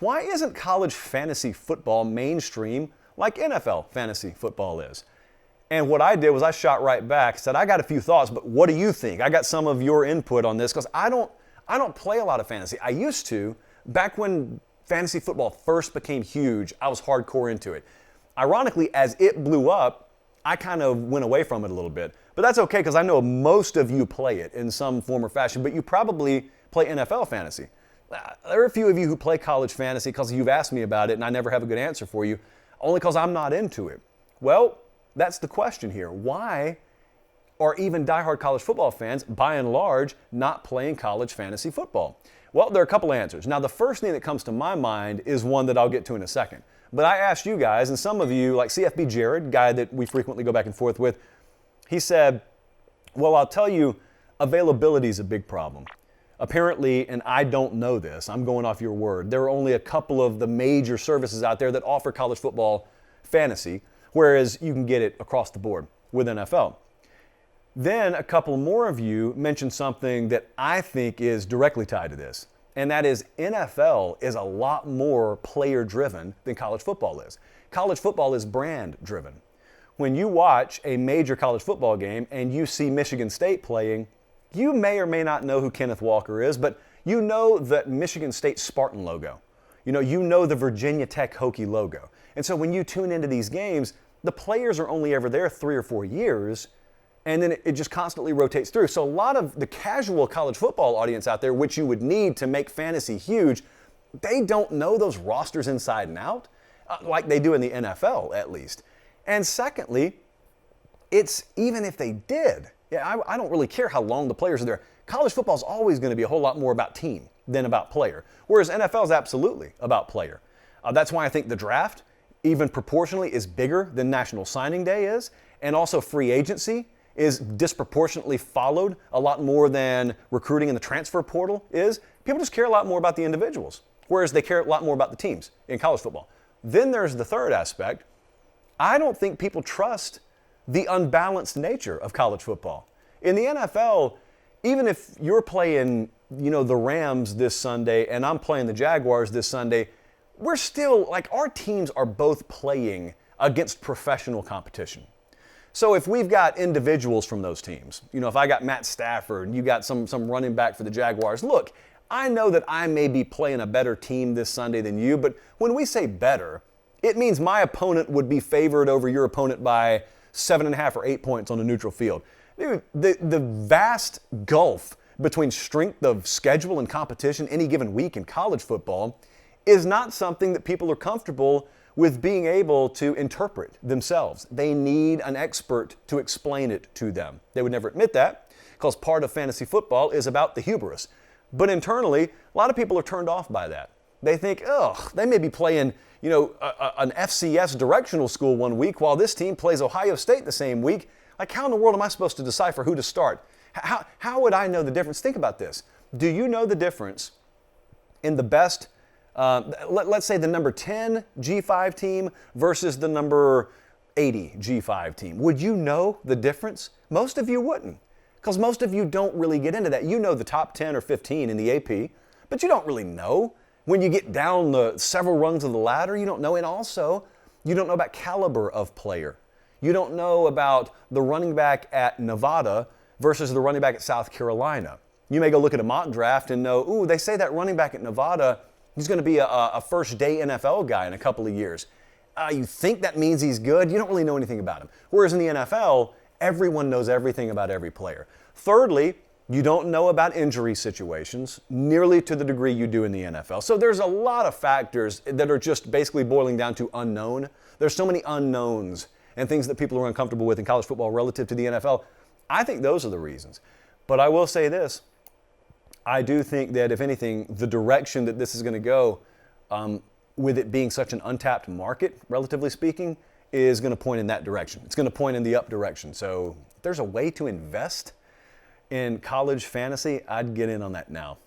Why isn't college fantasy football mainstream like NFL fantasy football is? And what I did was I shot right back, said, I got a few thoughts, but what do you think? I got some of your input on this because I don't play a lot of fantasy. I used to. Back when fantasy football first became huge, I was hardcore into it. Ironically, as it blew up, I kind of went away from it a little bit. But that's okay because I know most of you play it in some form or fashion, but you probably play NFL fantasy. There are a few of you who play college fantasy because you've asked me about it and I never have a good answer for you, only because I'm not into it. Well, that's the question here. Why are even diehard college football fans, by and large, not playing college fantasy football? Well, there are a couple answers. Now, the first thing that comes to my mind is one that I'll get to in a second. But I asked you guys, and some of you, like CFB Jared, guy that we frequently go back and forth with, he said, well, I'll tell you, availability is a big problem. Apparently, and I don't know this, I'm going off your word, there are only a couple of the major services out there that offer college football fantasy, whereas you can get it across the board with NFL. Then a couple more of you mentioned something that I think is directly tied to this, and that is NFL is a lot more player-driven than college football is. College football is brand-driven. When you watch a major college football game and you see Michigan State playing, you may or may not know who Kenneth Walker is, but you know that Michigan State Spartan logo. You know the Virginia Tech Hokie logo. And so when you tune into these games, the players are only ever there 3 or 4 years, and then it just constantly rotates through. So a lot of the casual college football audience out there, which you would need to make fantasy huge, they don't know those rosters inside and out, like they do in the NFL at least. And secondly, it's even if they did, I don't really care how long the players are there. College football is always going to be a whole lot more about team than about player, whereas NFL is absolutely about player. That's why I think the draft, even proportionally, is bigger than National Signing Day is, and also free agency is disproportionately followed a lot more than recruiting in the transfer portal is. People just care a lot more about the individuals, whereas they care a lot more about the teams in college football. Then there's the third aspect. I don't think people trust the unbalanced nature of college football. In the NFL, even if you're playing, the Rams this Sunday and I'm playing the Jaguars this Sunday, we're still, our teams are both playing against professional competition. So if we've got individuals from those teams, if I got Matt Stafford and you got some running back for the Jaguars, look, I know that I may be playing a better team this Sunday than you, but when we say better, it means my opponent would be favored over your opponent by 7.5 or 8 points on a neutral field. Dude, the vast gulf between strength of schedule and competition any given week in college football is not something that people are comfortable with being able to interpret themselves. They need an expert to explain it to them. They would never admit that because part of fantasy football is about the hubris. But internally, a lot of people are turned off by that. They think, they may be playing an FCS directional school one week while this team plays Ohio State the same week. How in the world am I supposed to decipher who to start? How would I know the difference? Think about this. Do you know the difference in the best, let's say the number 10 G5 team versus the number 80 G5 team? Would you know the difference? Most of you wouldn't, because most of you don't really get into that. You know the top 10 or 15 in the AP, but you don't really know. When you get down the several rungs of the ladder, you don't know. And also, you don't know about caliber of player. You don't know about the running back at Nevada versus the running back at South Carolina. You may go look at a mock draft and know, they say that running back at Nevada, he's going to be a first-day NFL guy in a couple of years. You think that means he's good? You don't really know anything about him. Whereas in the NFL, everyone knows everything about every player. Thirdly, you don't know about injury situations nearly to the degree you do in the NFL. So there's a lot of factors that are just basically boiling down to unknown. There's so many unknowns and things that people are uncomfortable with in college football relative to the NFL. I think those are the reasons. But I will say this. I do think that, if anything, the direction that this is going to go, with it being such an untapped market, relatively speaking, is going to point in that direction. It's going to point in the up direction. So if there's a way to invest in college fantasy, I'd get in on that now.